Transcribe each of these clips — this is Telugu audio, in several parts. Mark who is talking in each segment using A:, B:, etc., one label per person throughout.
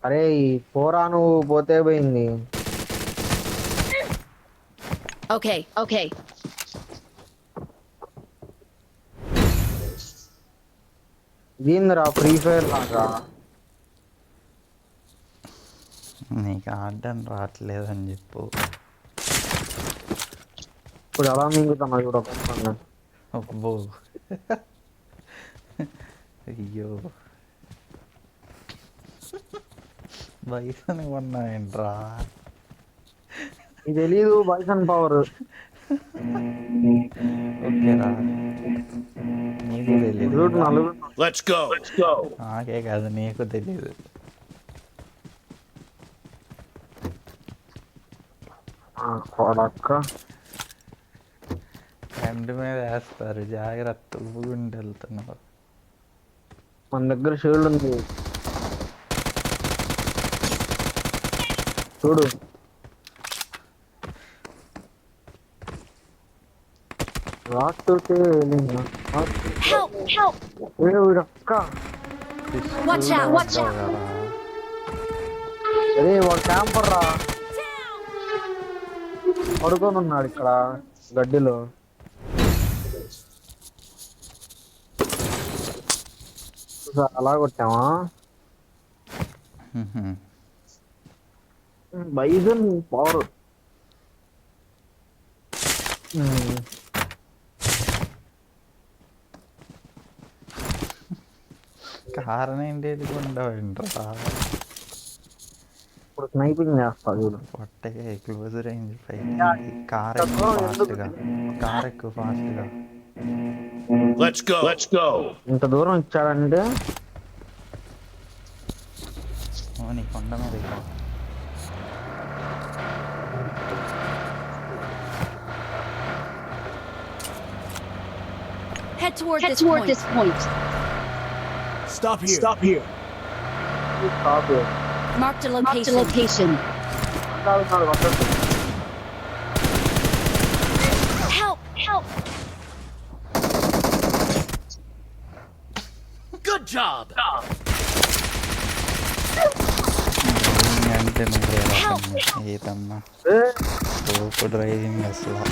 A: అరే ఈ పోరా నువ్వు పోతే పోయింది.
B: Okay, okay.
A: ఇదేందిరా ఫ్రీ ఫైర్ లాగా.
C: నీకు ఆడడం రావట్లేదని చెప్పు.
A: ఇప్పుడు ఎలా మింగుతున్నా చూడ పక్కన.
C: అబ్బో అయ్యో బైసన్ కొన్నా ఏంట్రా?
A: ఇది తెలీదు బైసన్ పవర్.
C: ఓకేరా, నీకు తెలీదు
A: చూడు
C: ఇంకా.
A: నలుగురు.
D: Let's go. Let's go.
C: నాకే కాదు, నీకు తెలీదు.
A: కొడక్క
C: ఫ్రెండ్ మీద వేస్తారు, జాగ్రత్త. ఊగుండి వెళ్తున్నావు.
A: మన దగ్గర షీల్డ్ ఉంది చూడు.
B: Help, help.
A: వీడక్క.
B: Watch out, watch out.
A: అరే వాడు క్యాంపర్ రా, పడుకొని ఉన్నాడు ఇక్కడ గడ్డిలో. అలా కొట్టామా? బైజన్ పవర్.
C: కారణం ఏంటి ఉండవుంట్రా?
A: ఇప్పుడు స్నైపింగ్ చేస్తా చూడు.
C: పొట్టగా క్లోజ్ రేంజ్ ఫైట్. కార్ ఎక్కువ ఫాస్ట్గా, కార్ ఎక్కువ ఫాస్ట్గా.
D: Let's go. Let's go.
A: ఇంత దూరం ఇచ్చాడంటే
C: నీ కొండ మీద ఇక్కడ.
B: Head toward this point.
D: Stop here. Stop here.
B: Marked a location. Help, help.
D: Good job.
C: అంటే నువ్వు ఏదమ్మా తోపు డ్రైవింగ్ అసలు.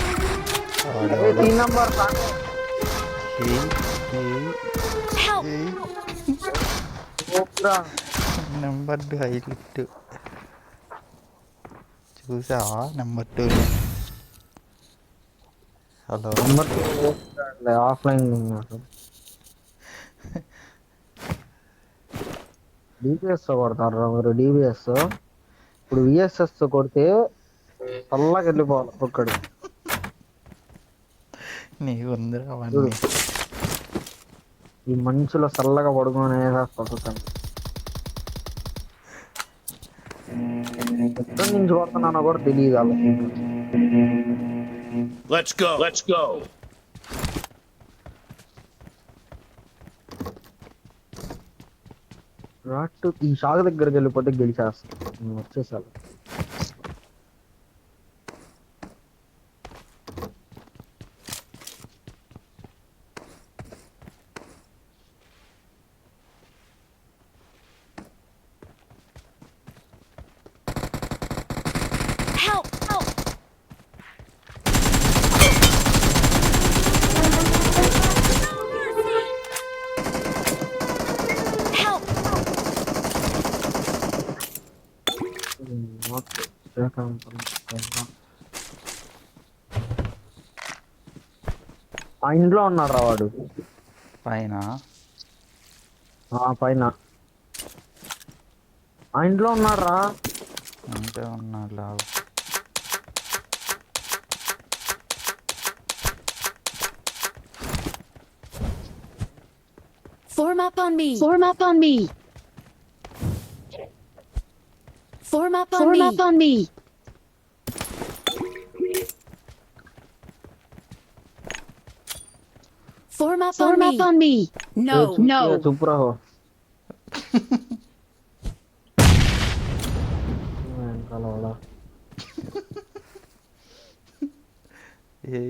B: Help.
C: నెంబర్ 2 హైలైట్ చూసావా? నెంబర్ 2. హలో,
A: ఆఫ్లైన్ డిబిఎస్ కొడతారు మీరు. డిబిఎస్ ఇప్పుడు విఎస్ఎస్ కొడితే చల్లగా వెళ్ళిపోవాలి ఒక్కడు.
C: నీకు ఉందిరా అవన్నీ.
A: ఈ మంచులో చల్లగా పడుకునే పడుతాను. ఎక్కడి నుంచి కొడుతున్నానో కూడా తెలియదు వాళ్ళకి.
D: Let's go. Let's go.
A: రాట్ ఈ షాక్ దగ్గరికి వెళ్ళిపోతే గెలిచేస్తాను. వచ్చేసాను.
B: Help, help. Help.
A: ఆ ఇంట్లో ఉన్నాడు రా వాడు
C: పైన.
A: పైన ఆ ఇంట్లో ఉన్నాడు రా.
C: అంటే ఉన్నాడు లావు.
B: Form up on me. Form up on me. Form up on me. Form up on me. Form up on me. No, no.
A: చూపురా.
C: ఏ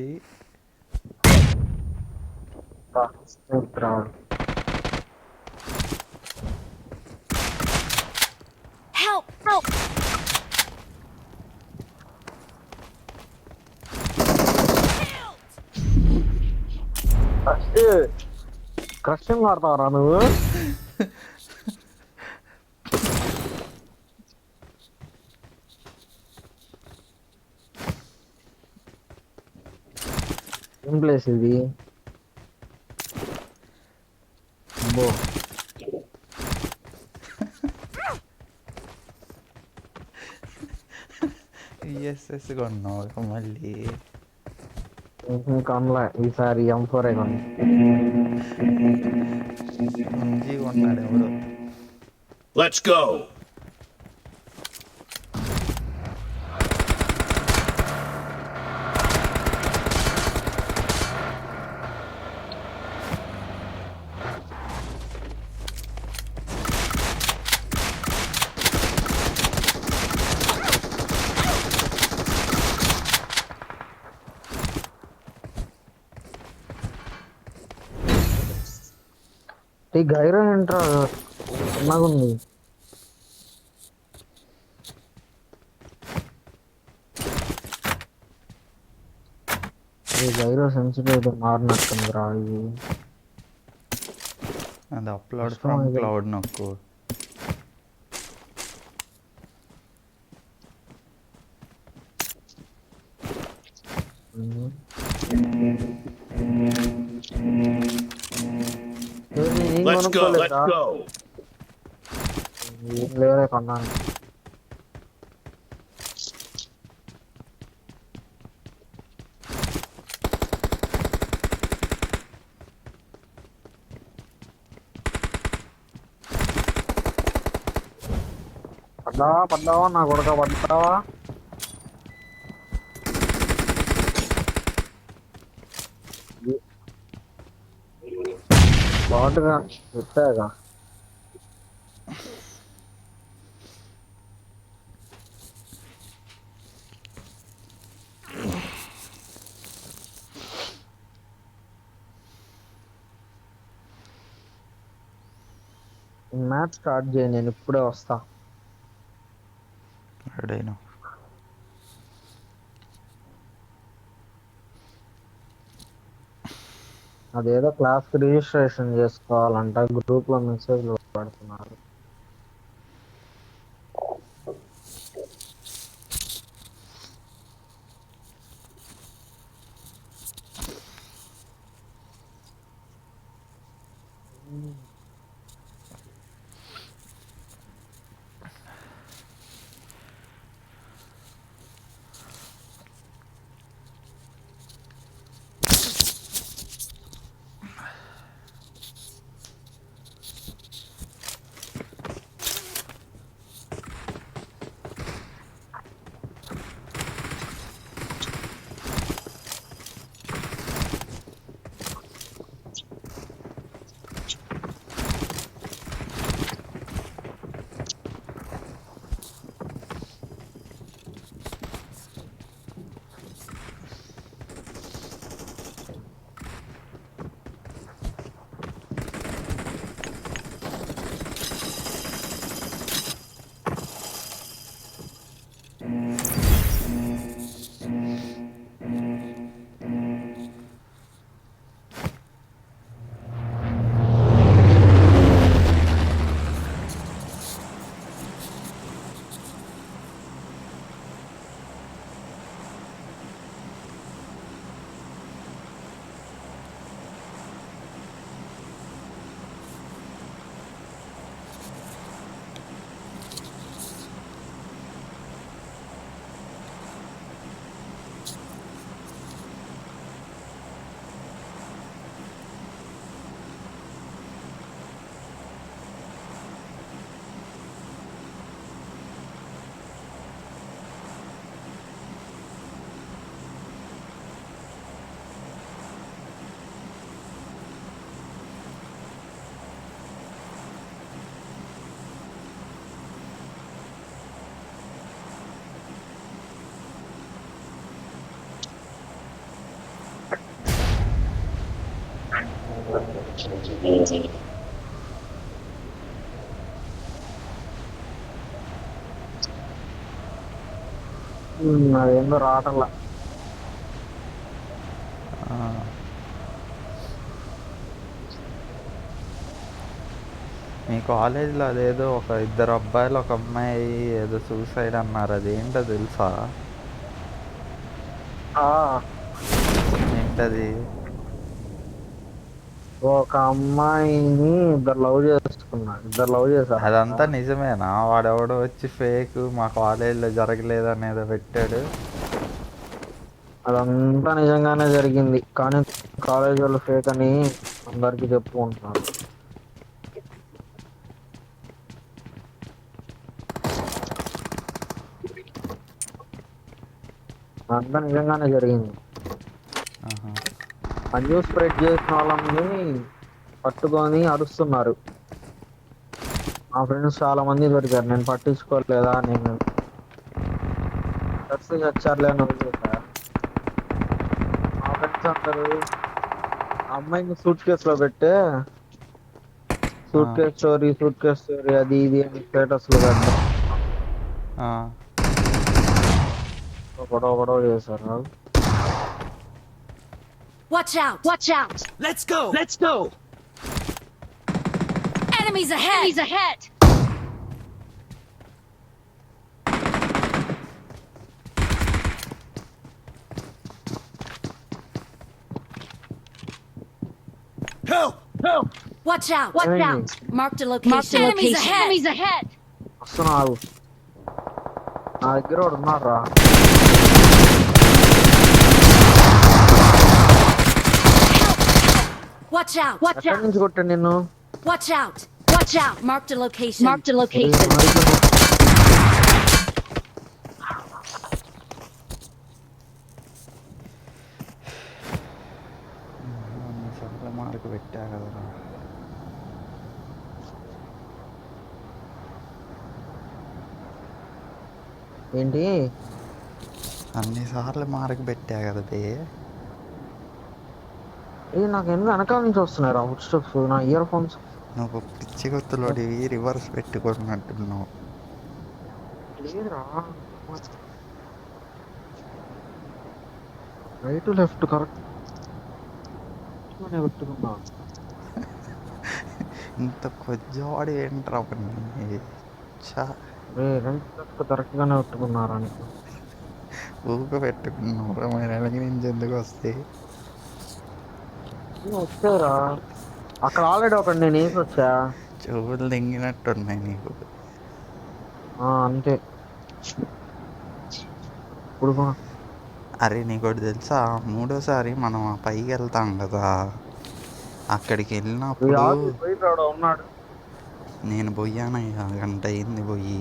A: క్రషింగ్ ఆడతావరా నువ్వు? ఏం ప్లేస్ ఇది? అబ్బో
C: ఈఎస్ఎస్ కొన్నావు మళ్ళీ.
A: కొనలే ఈసారి M4 కొన్నా.
C: ఎంజీ కొన్నాడు ఎవరు.
D: Let's go.
A: ఈ గైరో ఏంట్రా చిన్నగుంది. ఈ గైరో సెన్సిటివిటీ మారినట్టుంది రా. ఇది
C: అది అప్లోడ్ ఫ్రమ్ క్లౌడ్ నొక్కు.
D: Let's go. Let's go.
A: లేవరే కొన్నాను. పడ్డావా నా కొడుక పడ్డావా? బాగుంటుగా చెప్పాగా. మ్యాచ్ స్టార్ట్ చేయి, నేను ఇప్పుడే వస్తా.
C: రెడీనా?
A: అదేదో క్లాస్ కి రిజిస్ట్రేషన్ చేసుకోవాలంట, గ్రూప్ లో మెసేజ్లు పెడుతున్నారు. అదేందో రావటంలా.
C: మీ కాలేజీలో అదేదో ఒక ఇద్దరు అబ్బాయిలు ఒక అమ్మాయి ఏదో సూసైడ్ అన్నారు, అదేంటో తెలుసా?
A: ఆ,
C: ఏంటది?
A: ఒక అమ్మాయిని ఇద్దరు లవ్ చేశారు.
C: అదంతా నిజమేనా? వాడెవడో వచ్చి ఫేక్ మా కాలేజీలో జరగలేదు అనేది పెట్టాడు.
A: అదంతా నిజంగానే జరిగింది, కానీ కాలేజ్ వాళ్ళు ఫేక్ అని అందరికి చెప్పుకుంటున్నారు. అదంతా నిజంగానే జరిగింది.
C: ఆహా.
A: ఆ న్యూస్ స్ప్రెడ్ చేసిన వాళ్ళని పట్టుకొని అరుస్తున్నారు. మా ఫ్రెండ్స్ చాలా మంది దొరికారు, నేను పట్టించుకోలేదా, నేను చచ్చారులే అని వదిలేసా. మా ఫ్రెండ్స్ అందరూ ఆ అమ్మాయిని సూట్ కేసులో పెట్టే సూట్ కేస్ స్టోరీ అది ఇది అని స్టేటస్లు పెట్టడం,
C: ఆ.
A: గొడవ చేశారు.
B: Watch out! Watch out!
D: Let's go. Let's go.
B: Enemies ahead! Enemies ahead!
D: Help. Help.
B: Watch out! Watch
A: Enemy.
B: out! Marked a location. Enemies ahead! Enemies ahead!
A: వస్తున్నావు, నా దగ్గర వాడు ఉన్నారా?
B: Watch out! Watch
A: ఎక్కడి
B: out!
A: నుంచి కొట్టాను నిన్ను?
B: Watch out! Watch out! Marked a location. Marked a location.
C: అన్నిసార్లు మార్కు పెట్టా కదరా.
A: ఏంటి?
C: అన్నిసార్లు మార్కు పెట్టా కదా బే.
A: ఇది నాకు ఎందుకు వెనకాల నుంచి వస్తున్నాయి రా ఫుట్ స్టెప్స్, నా ఇయర్ ఫోన్స్.
C: నువ్వు పిచ్చి గుర్తులోడివి రివర్స్ పెట్టుకున్నట్టున్నావు.
A: లేదురా, రైట్ లెఫ్ట్ కరెక్ట్ పెట్టుకున్నా.
C: ఇంత కొద్దివాడు ఏంట్రా పని? చా,
A: రైట్ లెఫ్ట్ కరెక్ట్ గానే పెట్టుకున్నారా నీకు?
C: ఊక పెట్టుకున్నావు మరి వెనక నుంచి ఎందుకు వస్తాయి?
A: వచ్చారా అక్కడ ఆల్రెడీ ఒకటి నేను వేసి వచ్చా.
C: చెవులు దింగినట్టున్నాయి నీకు.
A: అంతే. ఇప్పుడు
C: అరే నీకోటి తెలుసా, మూడోసారి మనం ఆ పైకి వెళ్తాం కదా, అక్కడికి వెళ్ళినప్పుడు
A: ఉన్నాడు.
C: నేను పోయానయ్యా, గంట అయింది పోయి.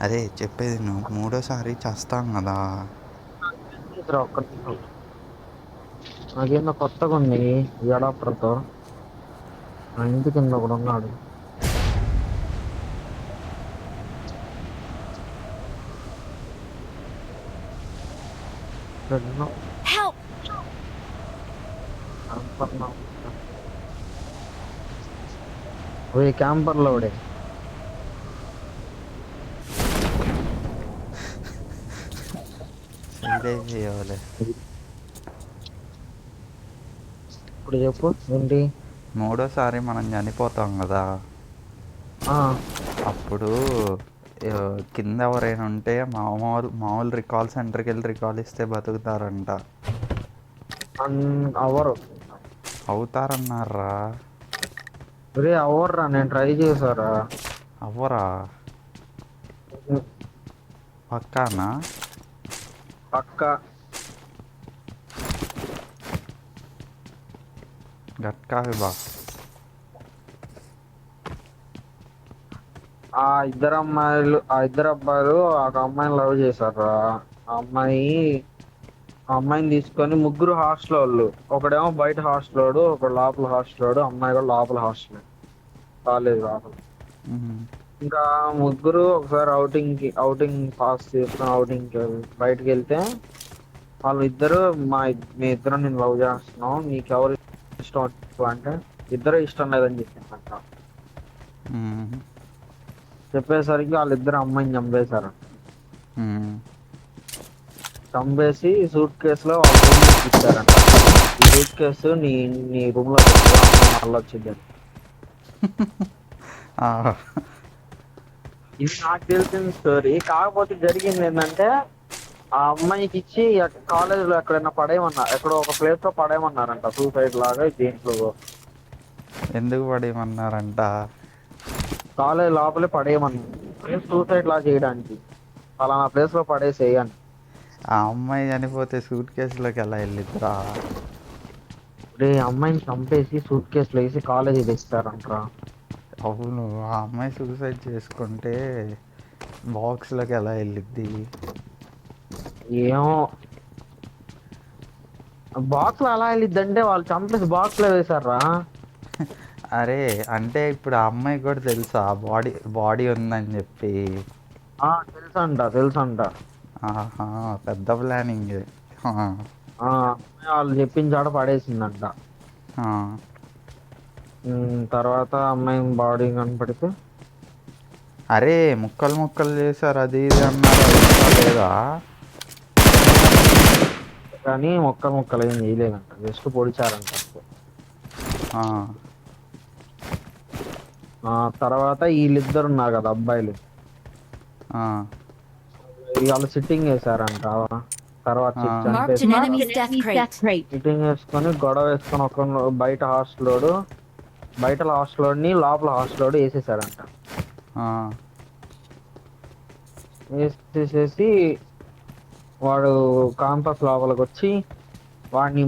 C: అరే చెప్పేది నువ్వు, మూడోసారి చేస్తాం కదా.
A: నాకేందో కొత్తగా ఉంది ఈ అడాప్టర్తో. నా ఇంటి కింద ఒకడు ఉన్నాడు.
B: Help!
A: క్యాంపర్లో ఒకడే.
C: చేయాలి.
A: ఇప్పుడు చెప్పు ఏంటి?
C: మూడోసారి మనం చనిపోతాం కదా, అప్పుడు కింద ఎవరైనా ఉంటే మామూలు రికాల్ సెంటర్కి వెళ్ళి రికాల్ ఇస్తే బతుకుతారంట.
A: అవరు
C: అవుతారన్నారా?
A: అవర్రా, నేను ట్రై చేశారా.
C: అవ్వరా? పక్కానా?
A: పక్క
C: గట్కావి బా.
A: ఆ ఇద్దరు అబ్బాయిలు ఒక అమ్మాయిని లవ్ చేశారు. ఆ అమ్మాయిని తీసుకొని ముగ్గురు హాస్టల్ వాళ్ళు, ఒకడేమో బయట హాస్టల్ వాడు, ఒకడు లోపల హాస్టల్ వాడు, అమ్మాయి కూడా లోపల హాస్టల్, కాలేజ్ లోపల. ఇంకా ముగ్గురు ఒకసారి అవుటింగ్ పాస్ చేసుకుని బయటకు వెళ్తే వాళ్ళు ఇద్దరు మీ ఇద్దరు నేను లవ్ చేస్తున్నాం, నీకు ఎవరు ఇష్టం అంటే ఇద్దరు ఇష్టం లేదని చెప్పిందంట. చెప్పేసరికి వాళ్ళిద్దరు అమ్మాయిని చంపేశారు. చంపేసి సూట్ కేసులో వాళ్ళ ఇచ్చారంట. ఈ సూట్ కేసు నీ నీ రూమ్ లో పెట్టుకో, అమ్మ మళ్ళీ వచ్చింది.
C: ఆ,
A: ఇది నాకు తెలిసిన స్టోరీ. కాకపోతే జరిగింది ఏంటంటే ఆ అమ్మాయికి ఇచ్చి కాలేజ్ లో ఎక్కడైనా పడేయమన్నారు, ఎక్కడో ఒక ప్లేస్ లో పడేయమన్నారంట, సూసైడ్ లాగా దీంట్లో
C: ఎందుకు పడేయమన్నారంట?
A: కాలేజ్ లోపలే పడేయమన్నారు, సూసైడ్ లా చేయడానికి, ఫలానా ప్లేస్ లో పడేసేయని.
C: ఆ అమ్మాయి చనిపోతే సూట్ కేసులోకి ఎలా వెళ్ళిద్దిరా?
A: రే అమ్మాయిని చంపేసి సూట్ కేసులో వేసి కాలేజీ తెస్తారంటరా.
C: అవును, ఆ అమ్మాయి సూసైడ్ చేసుకుంటే బాక్స్లోకి ఎలా వెళ్ళిద్ది?
A: ఏమో బాక్స్ లో అలా వెళ్ళిద్దంటే వాళ్ళు చంపేసి బాక్స్ లో వేశారా.
C: అరే అంటే ఇప్పుడు ఆ అమ్మాయి కూడా తెలుసా బాడీ బాడీ ఉందని చెప్పి?
A: తెలుసంట.
C: ఆహా, పెద్ద ప్లానింగ్.
A: అమ్మాయి వాళ్ళు చెప్పిన చాట పడేసిందంట. తర్వాత అమ్మాయి బాడీ కనపడితే
C: అరే ముక్కలు ముక్కలు చేశారు అది ఇది అన్నారు, అది ఇంకా లేదా?
A: కానీ మొక్కలు ఏం చేయలేదంట, జస్ట్ పొడిచారంట అంతే.
C: ఆ,
A: తర్వాత వీళ్ళిద్దరు ఉన్నారు కదా అబ్బాయిలు,
C: ఆ,
A: వాళ్ళు సిట్టింగ్ వేసారంట. తర్వాత
C: ఆ,
B: Marked an
A: చంపేసి
B: enemy's death crate.
A: సిట్టింగ్ వేసుకొని గొడవ వేసుకొని ఒక బయట హాస్టలోడు, బయట హాస్టలోడిని లోపల హాస్టలోడు వేసేసారంట.
C: ఆ.
A: వేసేసేసి వాడు క్యాంపస్ లోపలికి వచ్చి వాడిని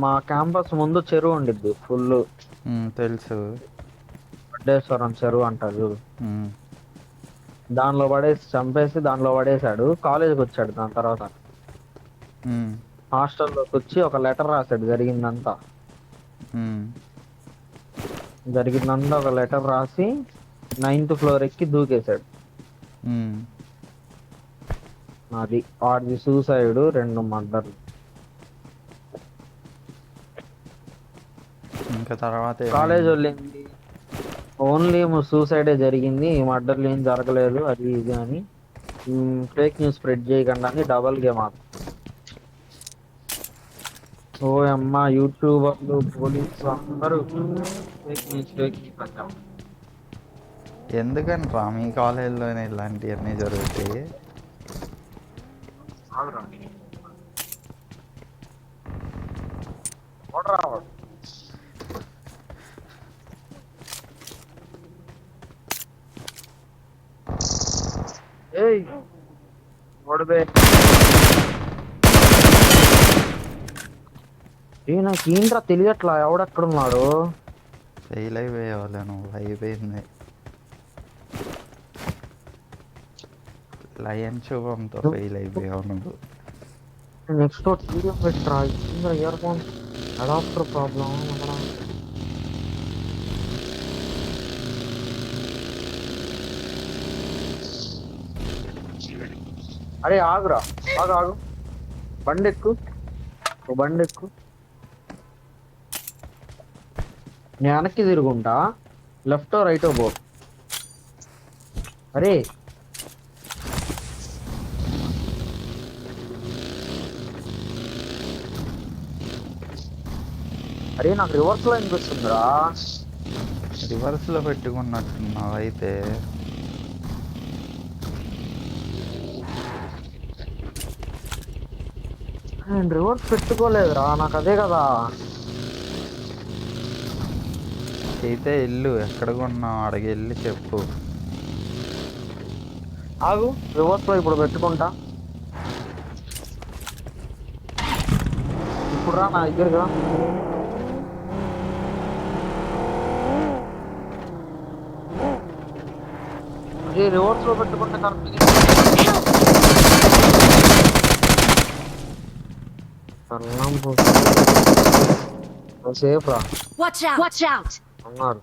A: మా క్యాంపస్ ముందు చెరువు ఉండిద్ది ఫుల్,
C: తెలుసు.
A: వడ్డేశ్వరం చెరువు అంటారు చూడు,
C: ఉమ్,
A: దానిలో పడేసి చంపేసి దానిలో పడేసాడు. కాలేజీకి వచ్చాడు దాని తర్వాత,
C: ఉమ్,
A: హాస్టల్లోకి వచ్చి ఒక లెటర్ రాశాడు జరిగిందంతా.
C: ఉమ్.
A: ఒక లెటర్ రాసి 9th ఫ్లోర్ ఎక్కి దూకేశాడు. అది వాడిది సూసైడ్, 2 మర్డర్లు.
C: ఇంకా తర్వాత
A: కాలేజ్
C: ఏమైంది?
A: వాళ్ళేంటి ఓన్లీ సూసైడే జరిగింది, మర్డర్లు ఏం జరగలేదు అది ఇది అని ఫేక్ న్యూస్ స్ప్రెడ్ చేయకుండా అని డబల్ గేమ్ ఆడు. ఓ అమ్మ యూట్యూబర్లు పోలీసు అందరూ ఫేక్ న్యూస్ అంటాం.
C: ఎందుకని రా మీ కాలేజీలోనే ఇలాంటివన్నీ జరుగుతాయి?
A: ఆగురా. చూడరా వాడు. ఏయ్ ఓడిపోయి నాకు ఏంట్రా తెలియట్లా ఎవడెక్కడున్నాడు.
C: ఫెయిల్ అయిపోయేవాళ్ళు నువ్వు, అయిపోయింది. లయన్ శుభంతో ఫెయిల్ అయిపోయావు నువ్వు.
A: నెక్స్ట్ వీడియో పెట్టరా, ఇయర్ ఫోన్ అడాప్టర్ ప్రాబ్లం. అరే ఆగురా, ఆగు బండెక్కు, బండెక్కు. నేను వెనక్కి తిరుగుంటా, లెఫ్టో రైటో పో. అరే అరే నాకు రివర్స్ లో అనిపిస్తుందిరా.
C: రివర్స్లో పెట్టుకున్నట్టున్నావు అయితే.
A: నేను రివర్స్ పెట్టుకోలేదురా, నాకు అదే కదా.
C: అయితే ఇల్లు ఎక్కడ కొన్నావు అడిగి వెళ్ళి చెప్పు.
A: ఆగు రివర్స్ లో ఇప్పుడు పెట్టుకుంటా. ఇప్పుడు రా నా దగ్గరగా. అదే రివర్స్ లో పెట్టుకుంటే కరెక్ట్ సేఫ్ రా
B: Watch out! Watch out!
A: అన్నారు.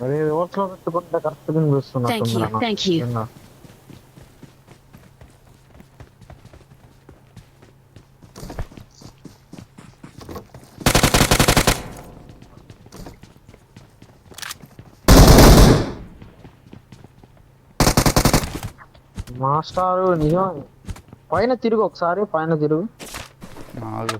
A: అదే రివర్స్ లో పెట్టుకుంటే కరెక్ట్ గా చూస్తున్నా.
B: Thank you.
A: మాస్టారు నిజం. పైన తిరుగు ఒకసారి, పైన తిరుగు.
C: నాగు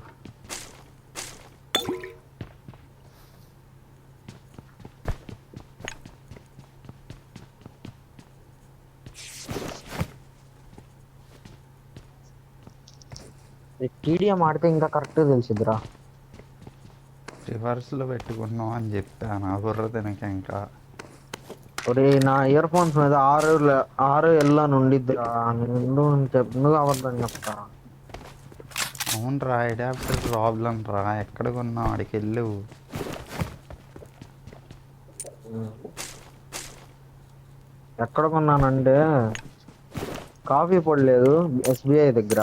A: టీడీఎం ఆడితే ఇంకా కరెక్ట్ తెలిసిద్దిరా.
C: రివర్స్లో పెట్టుకున్నాం అని చెప్పాను ఆ బుర్ర తినక ఇంకా.
A: ఒరే నా ఇయర్ ఫోన్స్ మీద 6 అని ఉండిద్దిరా. నువ్వు అబద్ధం చెప్తా.
C: అవును రా, అడాప్టర్ ప్రాబ్లం రా. ఎక్కడ కొన్నావు? ఆడికి వెళ్ళు.
A: ఎక్కడ కొన్నానంటే కాఫీ పొడి లేదు ఎస్బిఐ దగ్గర,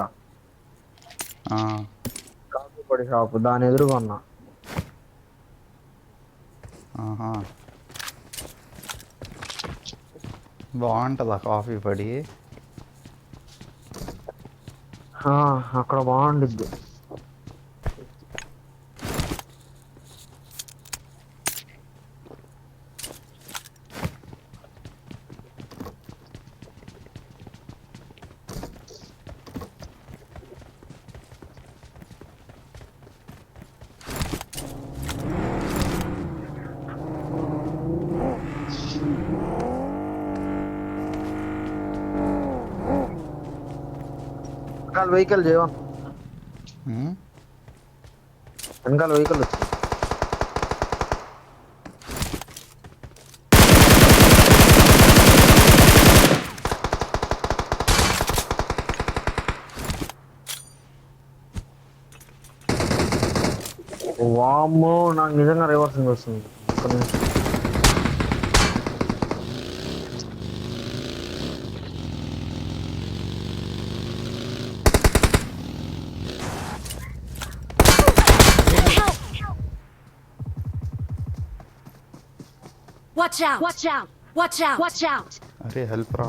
C: ఆ,
A: కాఫీ పొడి షాప్ దాని ఎదురు కొన్నా.
C: ఆహా. బాగుంటుందా కాఫీ పొడి?
A: అక్కడ బాగుండిద్ది. వెనకాల వెహికల్ చేయవన్,
C: ఉమ్,
A: వెనకాల వెహికల్ వచ్చింది. వామ్మో, నాకు నిజంగా రివర్సింగ్ వస్తుంది. ఒక్క నిమిషం.
B: Watch out! Watch out! Watch out! Watch out!
C: అరే హెల్ప్ రా.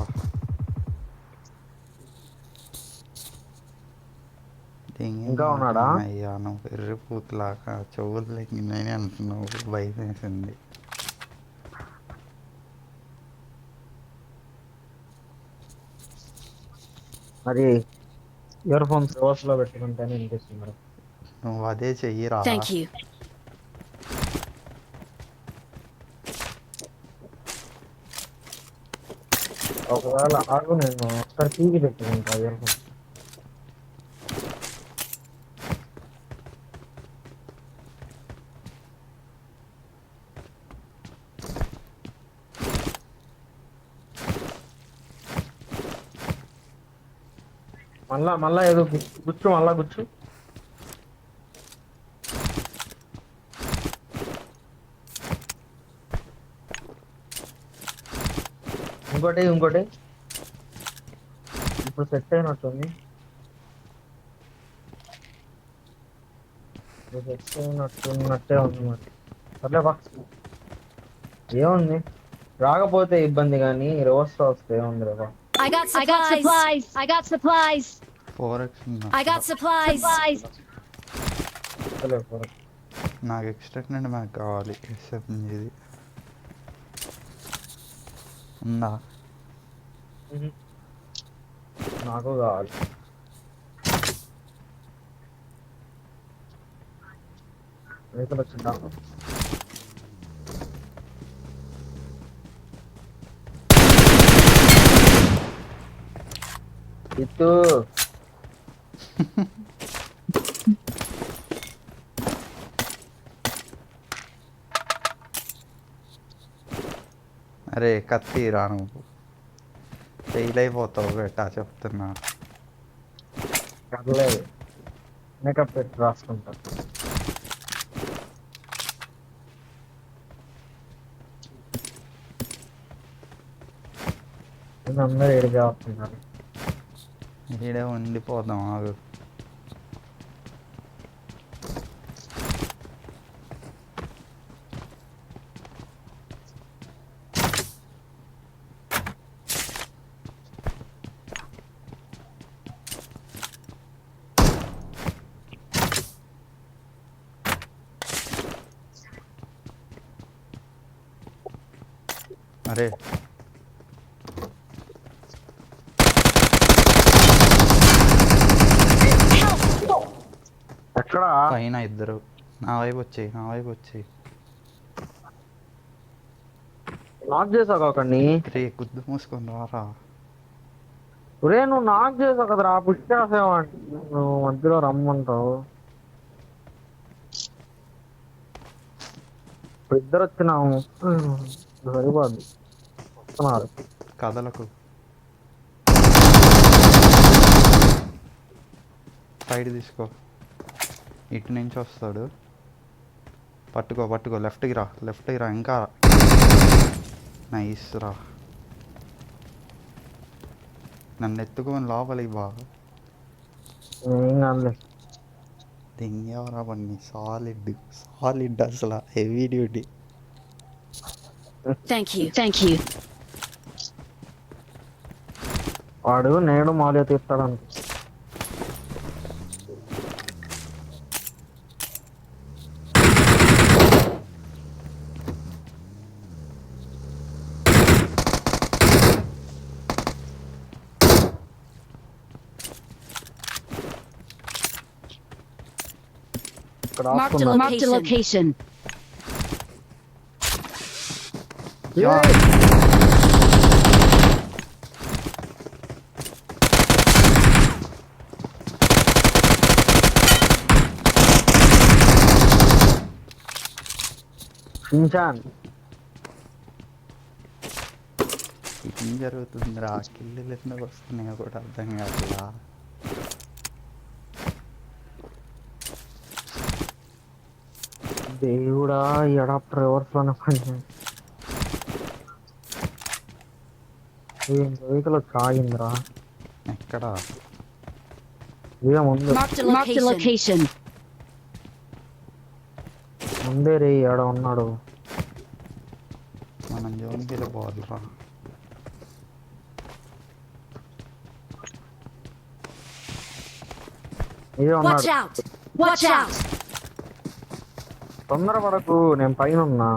A: ఇంకా ఉన్నాడా?
C: అయ్యా నువ్వు ఎర్రి పూతలాగా చెవులు లెక్కినాయని అంటున్నావు, భయం వేసింది.
A: మరి ఇయర్ ఫోన్స్ రివర్స్ లో పెట్టుకుంటేనే వినిపిస్తుంది.
C: నువ్వు అదే చెయ్యిరా.
B: Thank you.
A: ఒకవేళ ఆగు, నేను ఒకసారి టీవీ పెట్టుకుంటా ఇయర్ ఫోన్స్. మళ్ళా ఏదో గుచ్చు, మళ్ళా గుచ్చు. ఇంకోటి ఇప్పుడు సెట్ అయినట్టుంది. సెట్ అయినట్టున్నట్టే ఉంది మరి. సర్లే బా, ఏముంది, రాకపోతే ఇబ్బంది కానీ రివర్స్ లో వస్తే ఏముంది రేపా.
B: I got supplies. I got supplies.
C: 4x
B: I got supplies.
C: నాకు ఎక్స్టెండెడ్ మ్యాక్ కావాలి. ఎస్ఎంజిది ఉందా?
A: నాకు కావాలి. వెహికల్ వచ్చిందా? ఇత్తు
C: అరే కత్తి రా, నువ్వు ఫెయిల్ అయిపోతావు బేటా చెప్తున్నా.
A: పర్లేదు, మేకప్ పెట్టి రాసుకుంటా. అందరూ ఏడిగా వస్తున్నారు.
C: ఈడే ఉండిపోదాం ఆగు. అరే
A: ఎక్కడ
C: పైన ఇద్దరు. నా వైపు వచ్చేయి.
A: నాక్ చేసావు ఒకడిని.
C: రే గుద్దు మూసుకొని రారా.
A: ఒరే నువ్వు నాక్ చేసావు కదరా, పుష్ చేసావంట. నువ్వు మధ్యలో రమ్మంటావు. ఇప్పుడు ఇద్దరు వచ్చినాము, సరిపోద్ది. వస్తున్నారు.
C: కథలకు సైడ్ తీసుకో. ఇటు నుంచి వస్తాడు. పట్టుకో లెఫ్ట్కి రా ఇంకా. నైస్ రా. నన్ను ఎత్తుకొని లోపలికి బా.
A: ఏం కాదులే.
C: దింగేవరా పని. సాలిడ్ అసలు హెవీ డ్యూటీ.
B: Thank you.
A: వాడు నేను మాలే తీస్తాడు. ఇక్కడ
B: Marked a location.
A: షిన్చాన్
C: ఏం జరుగుతుందిరా. కిల్లు ఎందుకు వస్తున్నాయో కూడా అర్థం కాదులా.
A: దేవుడా, ఈ అడాప్టర్ రివర్స్ లోనే పని. వెహికల్ కాగిందిరా.
C: ఎక్కడ
A: ఇదే ముందు
B: Marked a location.
A: ముందే రే ఆడ ఉన్నాడు.
C: మనం జోన్కి వెళ్ళిపోవాలిరా.
A: ఇదే
B: Watch
A: ఉన్నాడు.
B: out! Watch out!
A: తొందర పడకు, నేను పైన ఉన్నా.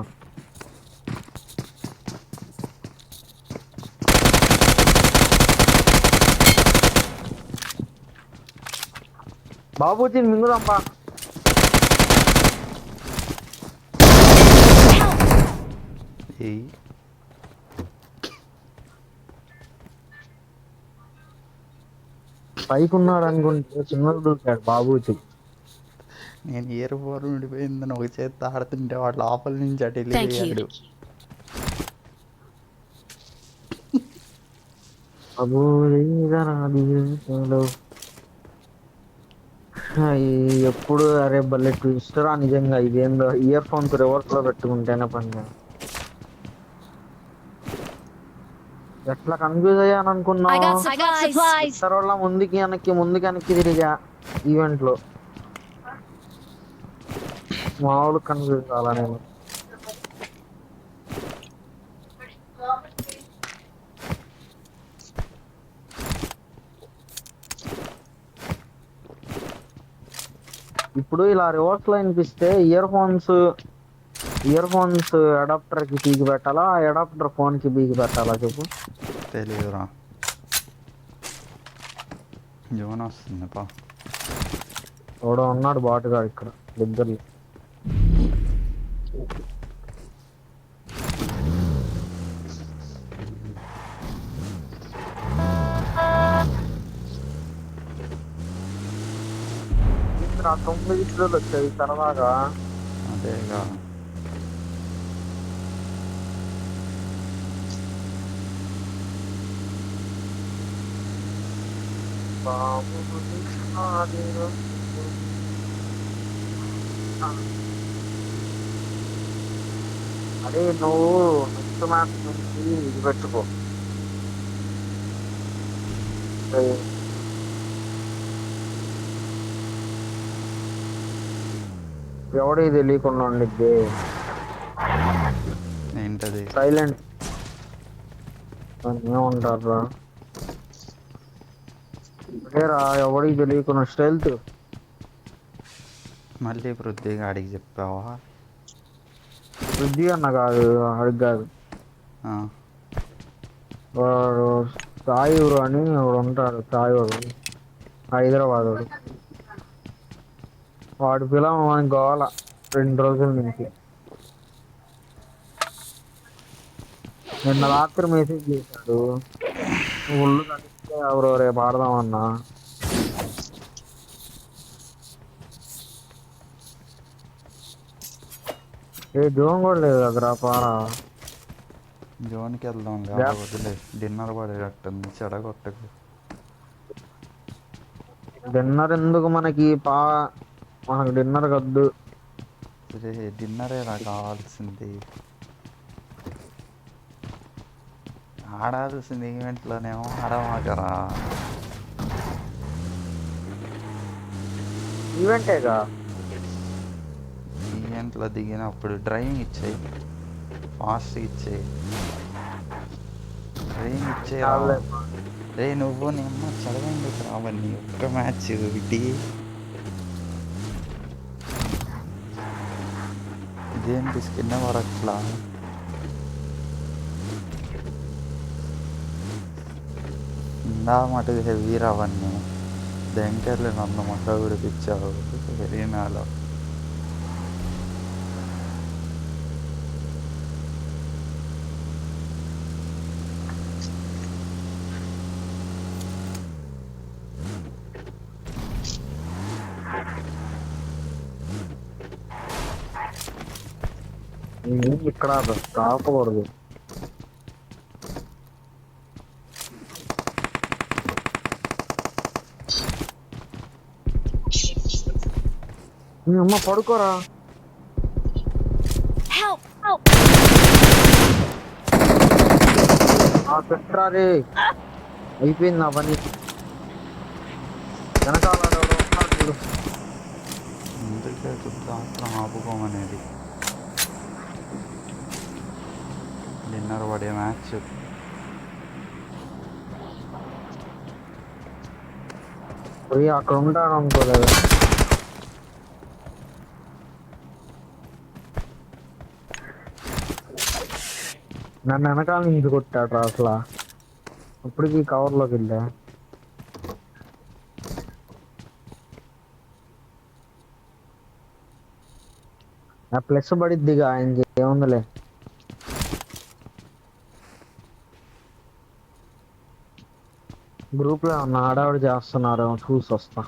A: బాబూజీ మింగుదాంపా.
C: ఏయ్
A: పైకి ఉన్నాడు అనుకుంటే చిన్నది దూకాడు బాబూజీ.
C: నేను ఇయర్ ఫోర్ ఉండిపోయిందని ఒక చేత్తో ఆడుతుంటే వాడు లోపల నుంచి అటు
B: Thank you.
C: వెళ్ళిపోయాడు.
A: ఎప్పుడు అరే భలే ట్విస్టరా నిజంగా. ఇదేందో ఇయర్ ఫోన్స్ రివర్స్ లో పెట్టుకుంటేనే పని. ఎట్లా కన్ఫ్యూజ్ అయ్యాను అనుకున్నా.
B: I got supplies.
A: తర్వాత ముందుకి వెనక్కి తిరిగా ఈవెంట్ లో. మామూలు కన్ఫ్యూజ్ కాలా నేను. ఇప్పుడు ఇలా రివర్స్ లో వినిపిస్తే ఇయర్ ఫోన్స్ అడాప్టర్ కి బీగి పెట్టాలా, అడాప్టర్ ఫోన్ కి బీగి పెట్టాలా చెప్పు.
C: తెలియదురా. జోన్ వస్తుంది పా.
A: ఎవడో ఉన్నాడు బాటుగా ఇక్కడ దగ్గరలో. ఆ 9 కిలోలు వచ్చాయి సరదాగా.
C: అదేగా.
A: అదే నువ్వు నెక్స్ట్ మ్యాచ్ నుంచి ఇది పెట్టుకో. ఎవడీ తెలియకుండా ఉండిద్ది.
C: ఏంటది?
A: సైలెంట్ ఏమంటారా లేరా, ఎవడీ తెలియకుండా స్టెల్త్.
C: మళ్ళీ పృథ్వీగా అడిగి చెప్పావా?
A: బుద్ధి అన్న కాదు, అడిగి కాదు. వాడు సాయిరు అని ఒకడు ఉంటాడు. సాయివాడు హైదరాబాద్ వాడు. వాడి పిల్ల మన గోల 2 రోజుల నుంచి. నిన్న రాత్రి మెసేజ్ చేశాడు, ఒళ్ళు కలిస్తే ఎవరో రేపు ఆడదామన్నా. ఏ జోన్ కూడా లేదు కదరా పారా.
C: జోన్కి వెళ్దాం లేదా
A: గ్యాప్
C: వదిలే, డిన్నర్ పడేటట్టుంది, చెడగొట్టకు.
A: డిన్నర్ ఎందుకు మనకి మనకు డిన్నర్ వద్దు.
C: రే డిన్నరేలా కావాల్సింది, ఆడాల్సింది ఈవెంట్లోనేమో ఆడమాకరా.
A: ఈవెంటేగా.
C: ఈవెంట్లో దిగినప్పుడు డ్రైవింగ్ ఇచ్చేయి, ఫాస్ట్ ఇచ్చేయి, డ్రైవింగ్ ఇచ్చేయరా. రే నువ్వు నేమ్మ చదవండి రావని ఒక్క మ్యాచ్ ఇటీ ఇదేంటి స్కిన్ వరట్లా. ఇందా మటు హెవీ రావన్నీ దెంకర్లు నన్ను మొట్ట విడిపించావు వెరీనాలో.
A: ఇక్కడ ఆపకూడదు. మీ అమ్మ పడుకోరా.
B: Help! Help!
A: పెట్టరా రే, అయిపోయింది నా పని. వెనకాల ఎవరో ఉన్నారు చూడు.
C: అందుకే చూద్దాం ఆపుకోమనేది. డిన్నర్ పడే మ్యాచ్
A: పోయి అక్కడ ఉంటాను అనుకోలేదు. నన్ను వెనకాల నుంచి కొట్టాడు రా అసలు. ఇప్పటికీ కవర్లోకి వెళ్ళా. నా ప్లస్ పడిద్దిగా ఆయనకి, ఏముందిలే. గ్రూప్ లో ఉన్న ఆడావిడ చేస్తున్నారు, చూసి వస్తా.